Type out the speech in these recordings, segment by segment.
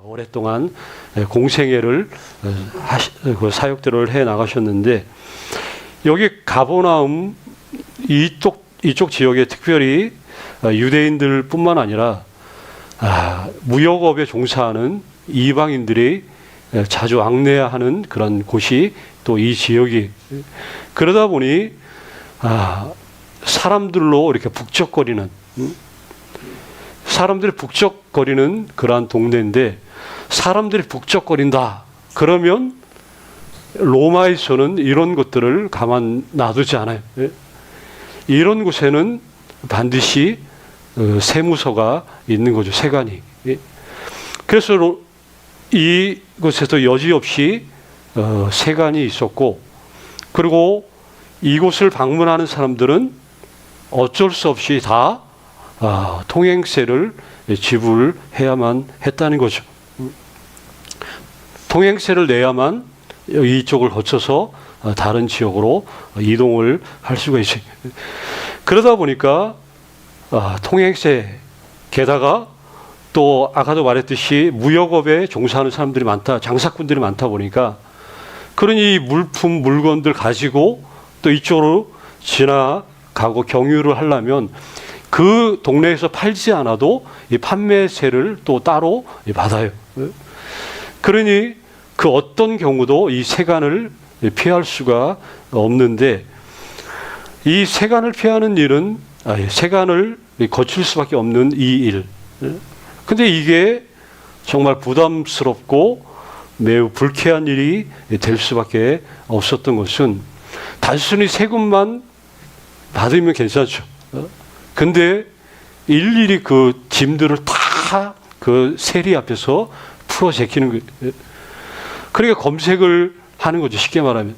오랫동안 공생애를 사역들을 해 나가셨는데, 여기 가버나움 이쪽 지역에 특별히 유대인들뿐만 아니라 무역업에 종사하는 이방인들이 자주 왕래하는 그런 곳이 또 이 지역이, 그러다 보니 사람들로 이렇게 북적거리는, 사람들이 북적거리는 그러한 동네인데, 사람들이 북적거린다 그러면 로마에서는 이런 것들을 가만 놔두지 않아요. 이런 곳에는 반드시 세무서가 있는 거죠. 세관이. 그래서 이곳에서 여지없이 세관이 있었고, 그리고 이곳을 방문하는 사람들은 어쩔 수 없이 다 통행세를 지불해야만 했다는 거죠. 통행세를 내야만 이쪽을 거쳐서 다른 지역으로 이동을 할 수가 있어요. 그러다 보니까 통행세, 게다가 또 아까도 말했듯이 무역업에 종사하는 사람들이 많다, 장사꾼들이 많다 보니까, 그러니 물건들 가지고 또 이쪽으로 지나가고 경유를 하려면 그 동네에서 팔지 않아도 이 판매세를 또 따로 받아요. 그러니 그 어떤 경우도 이 세관을 피할 수가 없는데, 이 세관을 피하는 일은 세관을 거칠 수밖에 없는 이 일. 근데 이게 정말 부담스럽고 매우 불쾌한 일이 될 수밖에 없었던 것은, 단순히 세금만 받으면 괜찮죠. 근데 일일이 그 짐들을 다 그 세리 앞에서 풀어 제끼는 거예요. 그러니까 검색을 하는 거죠. 쉽게 말하면.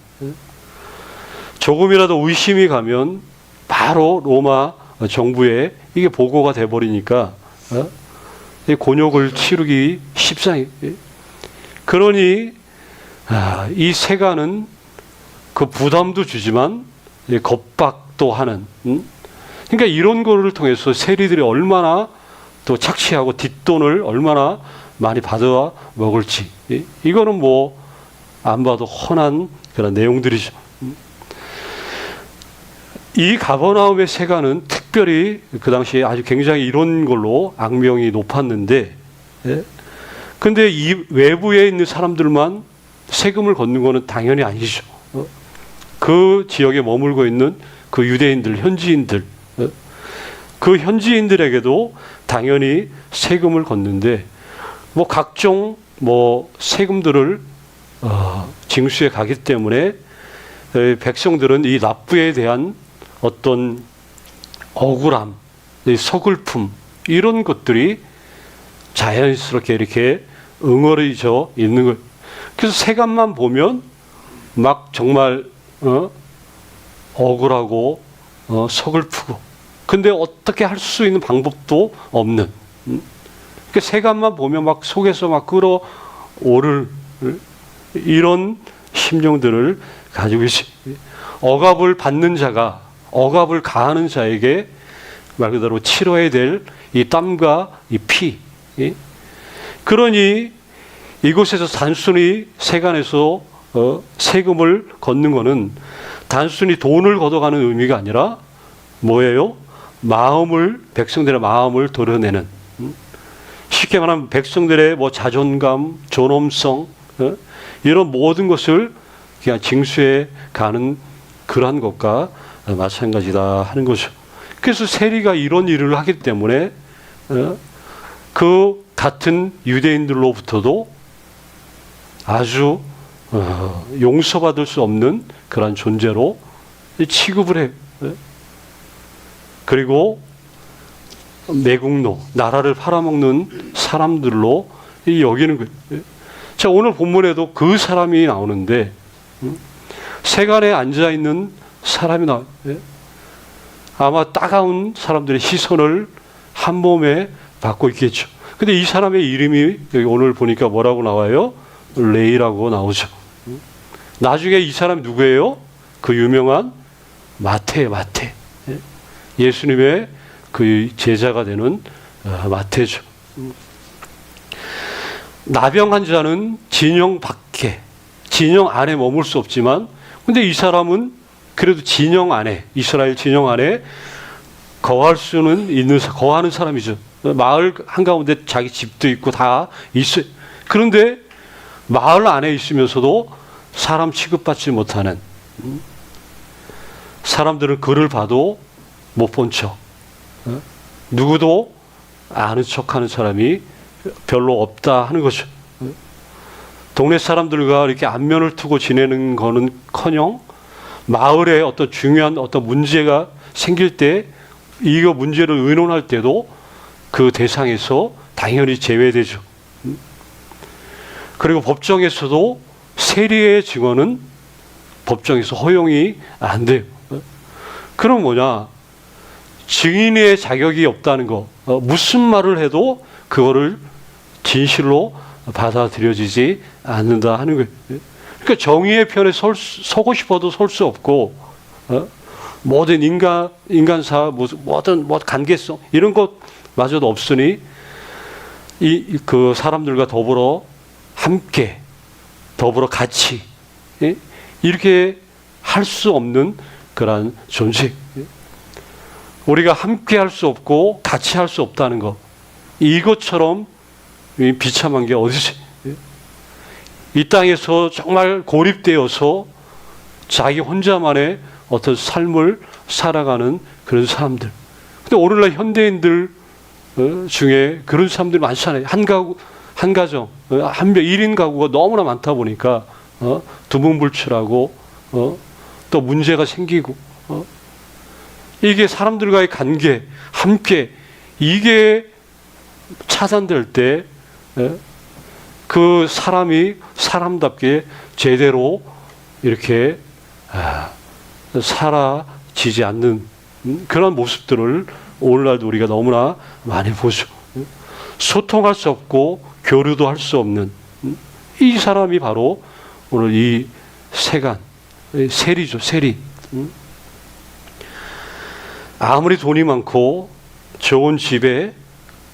조금이라도 의심이 가면 바로 로마 정부에 이게 보고가 돼버리니까 곤욕을 치르기 십상이에요. 그러니 이 세관은 그 부담도 주지만 겁박도 하는, 그러니까 이런 거를 통해서 세리들이 얼마나 또 착취하고 뒷돈을 얼마나 많이 받아 먹을지, 이거는 뭐 안 봐도 훤한 그런 내용들이죠. 이 가버나움의 세관은 특별히 그 당시에 아주 굉장히 이런 걸로 악명이 높았는데, 근데 이 외부에 있는 사람들만 세금을 걷는 거는 당연히 아니죠. 그 지역에 머물고 있는 그 유대인들, 현지인들, 그 현지인들에게도 당연히 세금을 걷는데, 뭐 각종 뭐 세금들을 징수해 가기 때문에 백성들은 이 납부에 대한 어떤 억울함, 서글픔, 이런 것들이 자연스럽게 이렇게 응어리져 있는 거예요. 그래서 세관만 보면 막 정말 억울하고 서글프고, 근데 어떻게 할 수 있는 방법도 없는, 그러니까 세관만 보면 막 속에서 막 끓어오를 이런 심령들을 가지고 있어요. 억압을 받는 자가 억압을 가하는 자에게 말 그대로 치러야 될 이 땀과 이 피. 그러니 이곳에서 단순히 세관에서 세금을 걷는 것은 단순히 돈을 걷어가는 의미가 아니라 뭐예요? 마음을, 백성들의 마음을 도려내는, 쉽게 말하면 백성들의 뭐 자존감, 존엄성, 이런 모든 것을 그냥 징수해 가는 그러한 것과 마찬가지다 하는 거죠. 그래서 세리가 이런 일을 하기 때문에 그 같은 유대인들로부터도 아주 용서받을 수 없는 그런 존재로 취급을 해요. 그리고 매국노, 나라를 팔아먹는 사람들로 여기는 거예요. 자, 오늘 본문에도 그 사람이 나오는데, 세관에 앉아있는 사람이 나와요. 아마 따가운 사람들의 시선을 한 몸에 받고 있겠죠. 근데 이 사람의 이름이 여기 오늘 보니까 뭐라고 나와요? 레이라고 나오죠. 나중에 이 사람이 누구예요? 그 유명한 마태. 예수님의 그 제자가 되는 마태죠. 나병한 자는 진영 밖에, 진영 안에 머물 수 없지만, 근데 이 사람은 그래도 진영 안에, 이스라엘 진영 안에 거할 수는 있는, 거하는 사람이죠. 마을 한가운데 자기 집도 있고 다 있어요. 그런데 마을 안에 있으면서도 사람 취급받지 못하는, 사람들은 그를 봐도 못 본 척, 누구도 아는 척하는 사람이 별로 없다 하는 거죠. 동네 사람들과 이렇게 안면을 두고 지내는 거는커녕 마을에 어떤 중요한 어떤 문제가 생길 때 이거 문제를 의논할 때도 그 대상에서 당연히 제외되죠. 그리고 법정에서도 세리의 증언은 법정에서 허용이 안 돼요. 그럼 뭐냐? 증인의 자격이 없다는 거. 무슨 말을 해도 그거를 진실로 받아들여지지 않는다 하는 거예요. 그러니까 정의의 편에 서고 싶어도 설 수 없고, 모든 인간사, 모든 관계성, 이런 것마저도 없으니, 그 사람들과 더불어 함께, 더불어 같이, 이렇게 할 수 없는 그러한 존재. 우리가 함께 할 수 없고 같이 할 수 없다는 것. 이것처럼 비참한 게 어디지? 이 땅에서 정말 고립되어서 자기 혼자만의 어떤 삶을 살아가는 그런 사람들. 근데 오늘날 현대인들 중에 그런 사람들이 많잖아요. 한 가정, 한 명, 1인 가구가 너무나 많다 보니까, 두문불출하고, 또 문제가 생기고, 이게 사람들과의 관계, 함께, 이게 차단될 때, 그 사람이 사람답게 제대로 이렇게 사라지지 않는 그런 모습들을 오늘날도 우리가 너무나 많이 보죠. 소통할 수 없고 교류도 할 수 없는 이 사람이 바로 오늘 이 세간, 세리죠, 세리. 아무리 돈이 많고 좋은 집에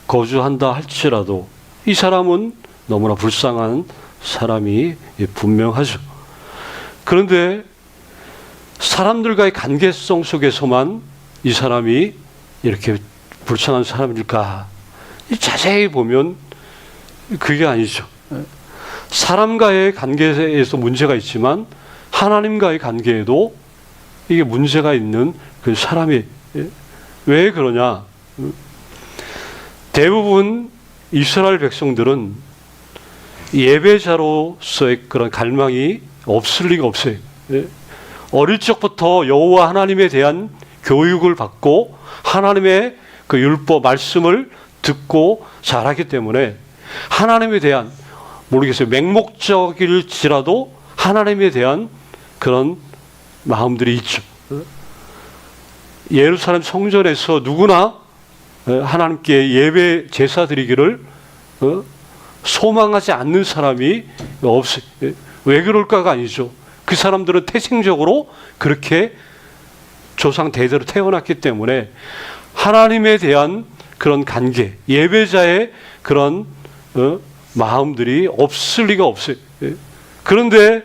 거주한다 할지라도 이 사람은 너무나 불쌍한 사람이 분명하죠. 그런데 사람들과의 관계성 속에서만 이 사람이 이렇게 불쌍한 사람일까? 자세히 보면 그게 아니죠. 사람과의 관계에서 문제가 있지만 하나님과의 관계에도 이게 문제가 있는 그 사람이. 왜 그러냐? 대부분 이스라엘 백성들은 예배자로서의 그런 갈망이 없을 리가 없어요. 어릴 적부터 여호와 하나님에 대한 교육을 받고 하나님의 그 율법 말씀을 듣고 자라기 때문에 하나님에 대한, 모르겠어요, 맹목적일지라도 하나님에 대한 그런 마음들이 있죠. 예루살렘 성전에서 누구나 하나님께 예배 제사 드리기를 소망하지 않는 사람이 없어요. 왜 그럴까가 아니죠. 그 사람들은 태생적으로 그렇게 조상 대대로 태어났기 때문에 하나님에 대한 그런 관계, 예배자의 그런 마음들이 없을 리가 없어요. 그런데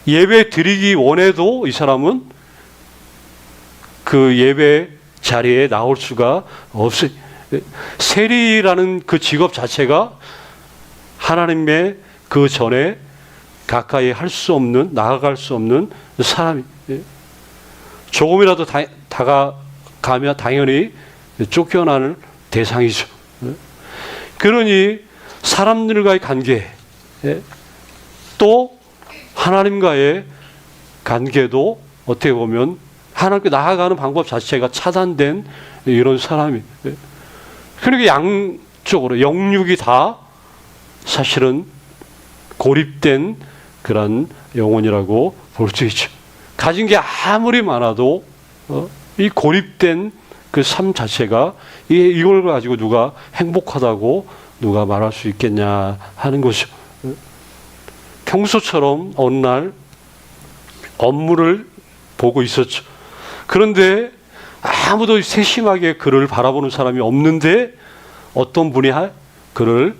예배 드리기 원해도 이 사람은 그 예배 자리에 나올 수가 없어요. 세리라는 그 직업 자체가 하나님의 그 전에 가까이 할 수 없는, 나아갈 수 없는 사람이, 조금이라도 다가가면 당연히 쫓겨나는 대상이죠. 그러니 사람들과의 관계, 또 하나님과의 관계도 어떻게 보면 하나님께 나아가는 방법 자체가 차단된 이런 사람이. 그러니까 양쪽으로 영육이 다 사실은 고립된 그런 영혼이라고 볼 수 있죠. 가진 게 아무리 많아도 이 고립된 그 삶 자체가 이걸 가지고 누가 행복하다고 누가 말할 수 있겠냐 하는 것이죠. 평소처럼 어느 날 업무를 보고 있었죠. 그런데 아무도 세심하게 그를 바라보는 사람이 없는데 어떤 분이 그를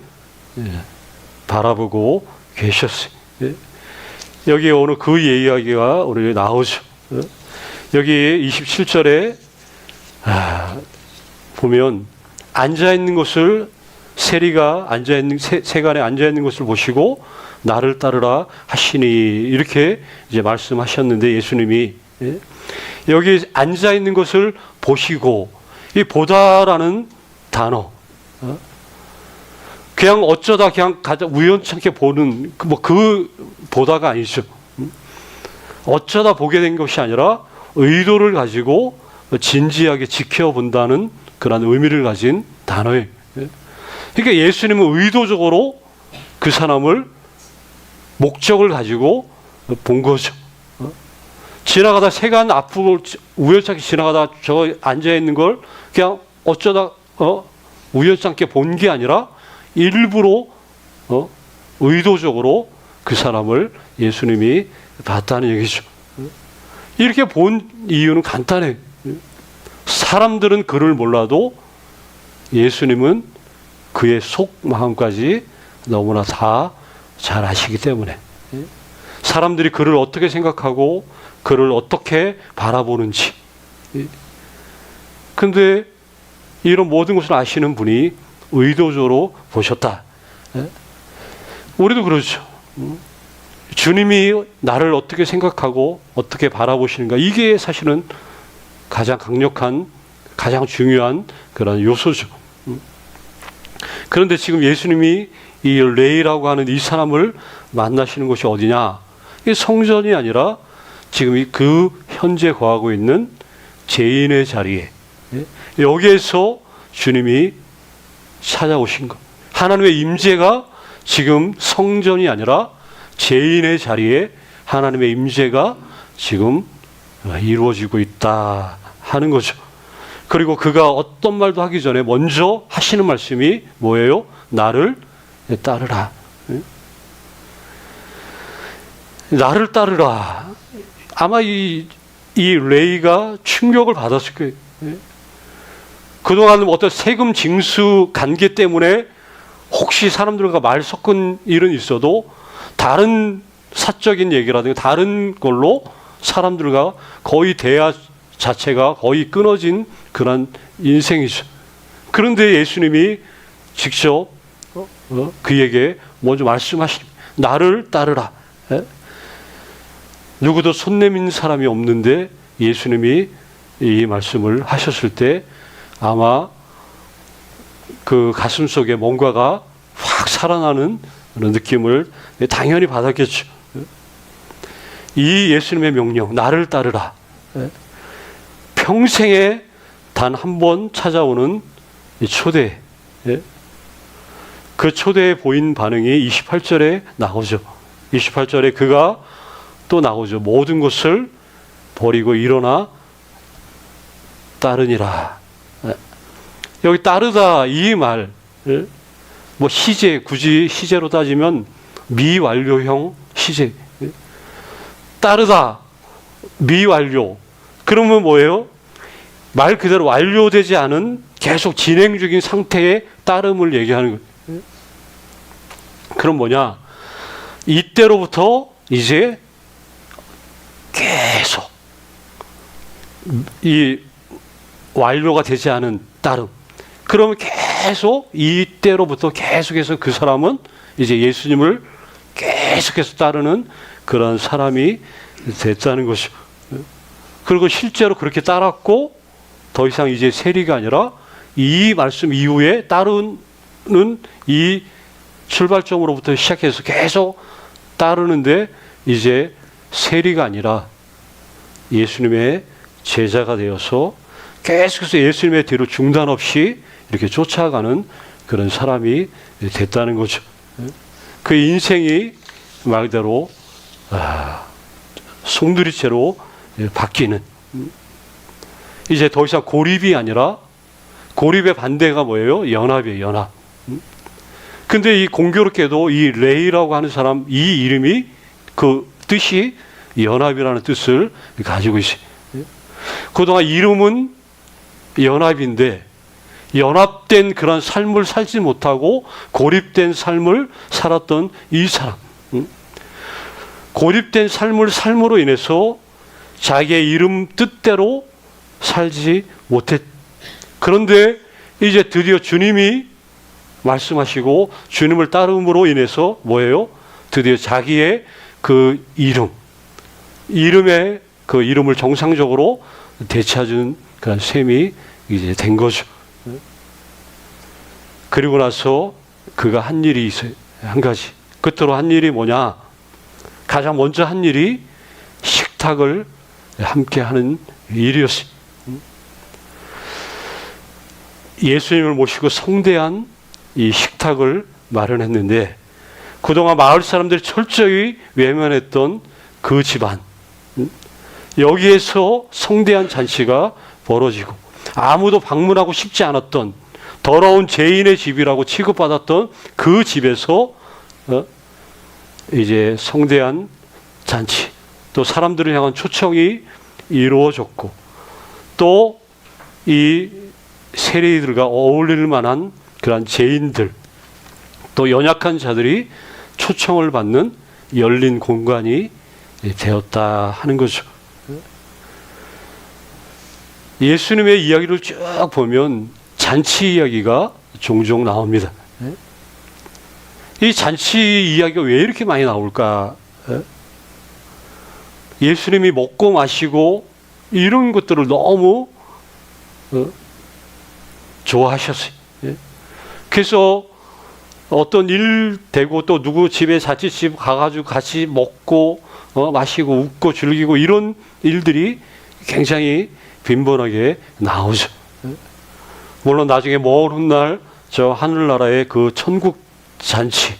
바라보고 계셨어요. 여기 오늘 그 이야기가 우리 나오죠. 여기 27절에 보면 앉아있는 것을 세리가 세간에 앉아있는 것을 보시고 나를 따르라 하시니 이렇게 이제 말씀하셨는데 예수님이 여기 앉아있는 것을 보시고 이 보다라는 단어 그냥 어쩌다 그냥 가장 우연찮게 보는 그 보다가 아니죠. 어쩌다 보게 된 것이 아니라 의도를 가지고 진지하게 지켜본다는 그런 의미를 가진 단어예요. 그러니까 예수님은 의도적으로 그 사람을 목적을 가지고 본 거죠. 지나가다 세간 앞으로 우연찮게 지나가다 저 앉아있는 걸 그냥 어쩌다 우연찮게 본 게 아니라 일부러 의도적으로 그 사람을 예수님이 봤다는 얘기죠. 이렇게 본 이유는 간단해요. 사람들은 그를 몰라도 예수님은 그의 속 마음까지 너무나 다 잘 아시기 때문에 사람들이 그를 어떻게 생각하고 그를 어떻게 바라보는지 근데 이런 모든 것을 아시는 분이 의도적으로 보셨다. 우리도 그렇죠. 주님이 나를 어떻게 생각하고 어떻게 바라보시는가 이게 사실은 가장 강력한 가장 중요한 그런 요소죠. 그런데 지금 예수님이 이 레이라고 하는 이 사람을 만나시는 곳이 어디냐? 이게 성전이 아니라 지금 그 현재 거하고 있는 죄인의 자리에 여기에서 주님이 찾아오신 것. 하나님의 임재가 지금 성전이 아니라 죄인의 자리에 하나님의 임재가 지금 이루어지고 있다 하는 거죠. 그리고 그가 어떤 말도 하기 전에 먼저 하시는 말씀이 뭐예요? 나를 따르라. 나를 따르라. 아마 이 레이가 충격을 받았을 거예요. 그동안 어떤 세금 징수 관계 때문에 혹시 사람들과 말 섞은 일은 있어도 다른 사적인 얘기라든가 다른 걸로 사람들과 거의 대화 자체가 거의 끊어진 그런 인생이죠. 그런데 예수님이 직접 그에게 먼저 말씀하십니다. 나를 따르라. 누구도 손 내민 사람이 없는데 예수님이 이 말씀을 하셨을 때 아마 그 가슴 속에 뭔가가 확 살아나는 그런 느낌을 당연히 받았겠죠. 이 예수님의 명령, 나를 따르라. 평생에 단 한 번 찾아오는 초대. 그 초대에 보인 반응이 28절에 나오죠. 28절에 그가 또 나오죠. 모든 것을 버리고 일어나 따르니라. 여기 따르다 이 말, 뭐 시제, 굳이 시제로 따지면 미완료형 시제. 따르다, 미완료. 그러면 뭐예요? 말 그대로 완료되지 않은 계속 진행 중인 상태의 따름을 얘기하는 거예요. 그럼 뭐냐? 이때로부터 이제 계속 이 완료가 되지 않은 따름. 그러면 계속 이때로부터 계속해서 그 사람은 이제 예수님을 계속해서 따르는 그런 사람이 됐다는 것이죠. 그리고 실제로 그렇게 따랐고 더 이상 이제 세리가 아니라 이 말씀 이후에 따르는 이 출발점으로부터 시작해서 계속 따르는데 이제 세리가 아니라 예수님의 제자가 되어서 계속해서 예수님의 뒤로 중단 없이 이렇게 쫓아가는 그런 사람이 됐다는 거죠. 그 인생이 말 그대로 송두리째로 바뀌는 이제 더 이상 고립이 아니라 고립의 반대가 뭐예요? 연합이에요. 연합. 근데 이 공교롭게도 이 레이라고 하는 사람 이 이름이 그 뜻이 연합이라는 뜻을 가지고 있어요. 그동안 이름은 연합인데 연합된 그런 삶을 살지 못하고 고립된 삶을 살았던 이 사람. 고립된 삶을 삶으로 인해서 자기의 이름 뜻대로 살지 못했. 그런데 이제 드디어 주님이 말씀하시고 주님을 따름으로 인해서 뭐예요? 드디어 자기의 그 이름의 그 이름을 정상적으로 되찾은 그런 셈이 이제 된 거죠. 그리고 나서 그가 한 일이 있어요. 한 가지. 끝으로 한 일이 뭐냐? 가장 먼저 한 일이 식탁을 함께 하는 일이었어요. 예수님을 모시고 성대한 이 식탁을 마련했는데 그동안 마을 사람들이 철저히 외면했던 그 집안, 여기에서 성대한 잔치가 벌어지고 아무도 방문하고 싶지 않았던 더러운 죄인의 집이라고 취급받았던 그 집에서 이제 성대한 잔치, 또 사람들을 향한 초청이 이루어졌고 또 이 세리들과 어울릴 만한 그런 죄인들, 또 연약한 자들이 초청을 받는 열린 공간이 되었다 하는 거죠. 예수님의 이야기를 쭉 보면 잔치 이야기가 종종 나옵니다. 이 잔치 이야기가 왜 이렇게 많이 나올까? 예수님이 먹고 마시고 이런 것들을 너무 좋아하셨어요. 그래서 어떤 일 되고 또 누구 집에 자취집 가가지고 같이 먹고 마시고 웃고 즐기고 이런 일들이 굉장히 빈번하게 나오죠. 물론 나중에 먼 훗날 저 하늘나라의 그 천국 잔치,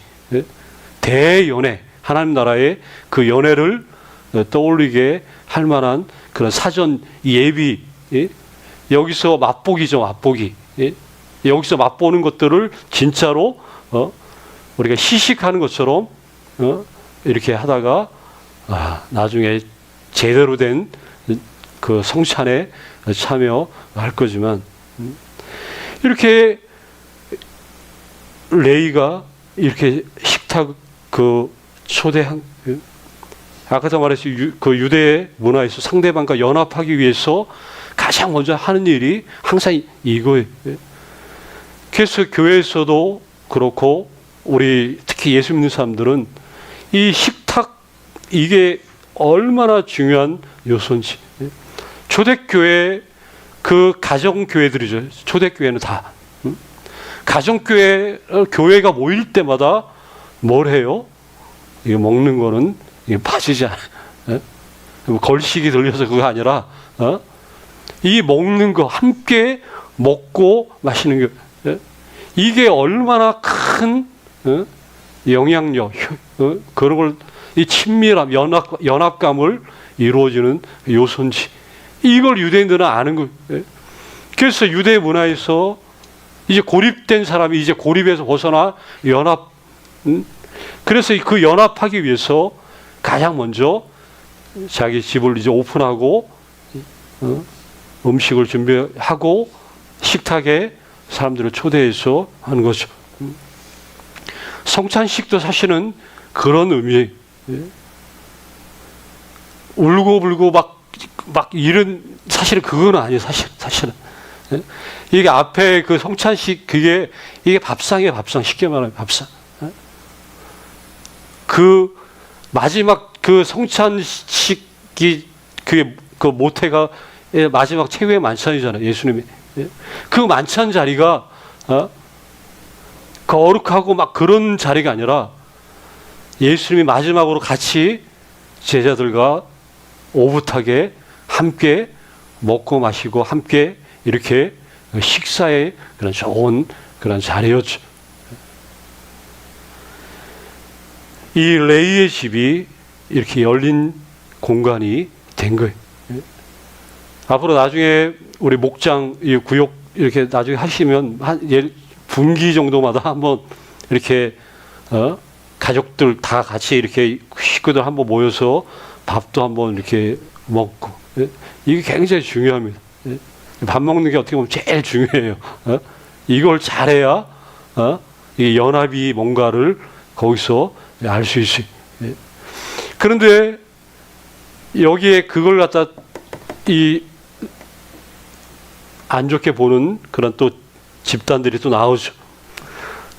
대연회, 하나님 나라의 그 연회를 떠올리게 할 만한 그런 사전 예비, 여기서 맛보기죠, 맛보기. 여기서 맛보는 것들을 진짜로 우리가 시식하는 것처럼 이렇게 하다가 나중에 제대로 된 그 성찬에 참여할 거지만 이렇게 레위가 이렇게 식탁 그 초대한, 아까도 말했듯이 그 유대 문화에서 상대방과 연합하기 위해서 가장 먼저 하는 일이 항상 이거예요. 그래서 교회에서도 그렇고 우리 특히 예수 믿는 사람들은 이 식탁, 이게 얼마나 중요한 요소인지. 초대교회, 그 가정교회들이죠. 초대교회는 다. 가정교회, 교회가 모일 때마다 뭘 해요? 이거 먹는 거는 이게 빠지지 않아요. 걸식이 들려서 그거 아니라, 이 먹는 거, 함께 먹고 마시는 게, 이게 얼마나 큰 영향력, 그런 걸, 이 친밀함, 연합감을 이루어지는 요소인지, 이걸 유대인들은 아는 거예요. 그래서 유대 문화에서 이제 고립된 사람이 이제 고립에서 벗어나 연합, 그래서 그 연합하기 위해서 가장 먼저 자기 집을 이제 오픈하고 음식을 준비하고 식탁에 사람들을 초대해서 하는 거죠. 성찬식도 사실은 그런 의미예요. 울고불고 막 이런, 사실은 그건 아니에요. 사실은. 이게 앞에 그 성찬식, 이게 밥상이에요. 밥상. 쉽게 말하면 밥상. 그 마지막 그 성찬식이 그 모태가 마지막 최후의 만찬이잖아요. 예수님이. 그 만찬 자리가 거룩하고 막 그런 자리가 아니라 예수님이 마지막으로 같이 제자들과 오붓하게 함께 먹고 마시고 함께 이렇게 식사의 그런 좋은 그런 자리였죠. 이 레위의 집이 이렇게 열린 공간이 된 거예요. 앞으로 나중에 우리 목장 이 구역 이렇게 나중에 하시면 한 분기 정도마다 한번 이렇게 가족들 다 같이 이렇게 식구들 한번 모여서 밥도 한번 이렇게 먹고, 이게 굉장히 중요합니다. 밥 먹는 게 어떻게 보면 제일 중요해요. 이걸 잘해야 이 연합이 뭔가를 거기서 알 수 있어요. 그런데 여기에 그걸 갖다 안 좋게 보는 그런 또 집단들이 또 나오죠.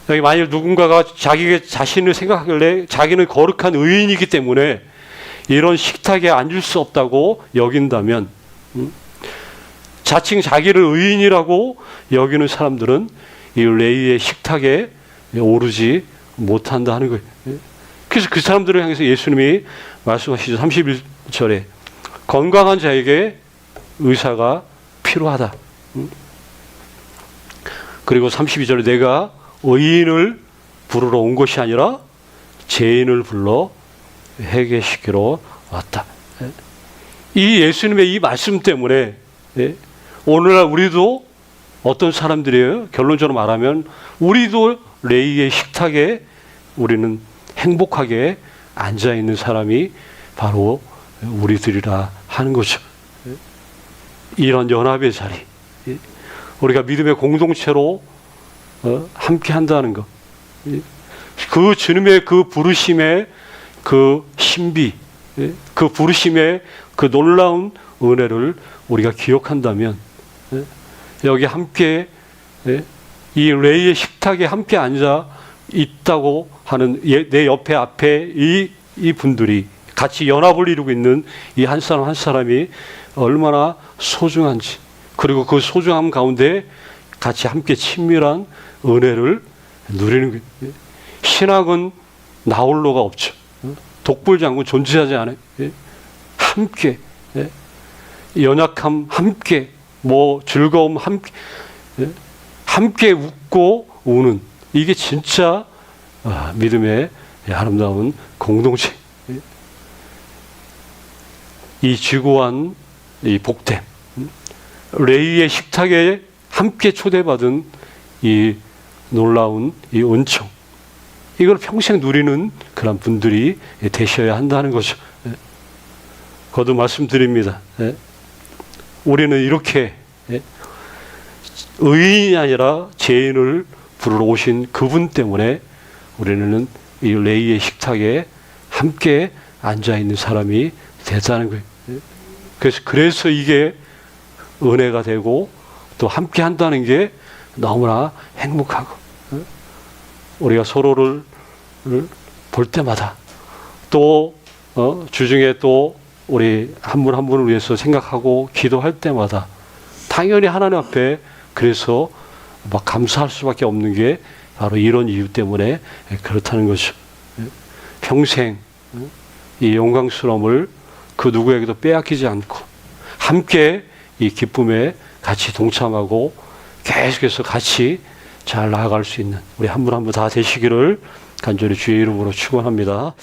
여기 만일 누군가가 자기 자신을 생각하길래 자기는 거룩한 의인이기 때문에 이런 식탁에 앉을 수 없다고 여긴다면, 자칭 자기를 의인이라고 여기는 사람들은 이 레위의 식탁에 오르지 못한다 하는 거예요. 그래서 그 사람들을 향해서 예수님이 말씀하시죠. 31절에 건강한 자에게 의사가 필요하다. 그리고 32절에 내가 의인을 부르러 온 것이 아니라 죄인을 불러 회개시키러 왔다. 이 예수님의 이 말씀 때문에 오늘날 우리도 어떤 사람들이에요? 결론적으로 말하면 우리도 레위의 식탁에 우리는 행복하게 앉아있는 사람이 바로 우리들이라 하는 거죠. 이런 연합의 자리, 우리가 믿음의 공동체로 함께 한다는 것, 그 주님의 그 부르심의 그 신비, 그 부르심의 그 놀라운 은혜를 우리가 기억한다면, 여기 함께 이 레위의 식탁에 함께 앉아 있다고 하는 내 옆에 앞에 이 분들이 같이 연합을 이루고 있는 이 한 사람 한 사람이 얼마나 소중한지, 그리고 그 소중함 가운데 같이 함께 친밀한 은혜를 누리는 거예요. 신학은 나홀로가 없죠. 독불장군 존재하지 않아요. 함께, 연약함 함께, 즐거움 함께 웃고 우는, 이게 진짜 믿음의 아름다운 공동체. 이 지고한 이 복됨, 레위의 식탁에 함께 초대받은 이 놀라운 이 은총, 이걸 평생 누리는 그런 분들이 되셔야 한다는 거죠. 거듭 말씀드립니다. 우리는 이렇게 의인이 아니라 죄인을 부르러 오신 그분 때문에 우리는 이 레위의 식탁에 함께 앉아있는 사람이 되자는 거예요. 그래서 이게 은혜가 되고 또 함께 한다는 게 너무나 행복하고, 우리가 서로를 볼 때마다 또 주중에 또 우리 한 분 한 분을 위해서 생각하고 기도할 때마다 당연히 하나님 앞에 그래서 막 감사할 수밖에 없는 게 바로 이런 이유 때문에 그렇다는 거죠. 평생 이 영광스러움을 그 누구에게도 빼앗기지 않고 함께 이 기쁨에 같이 동참하고 계속해서 같이 잘 나아갈 수 있는 우리 한 분 한 분 다 되시기를 간절히 주의 이름으로 축원합니다.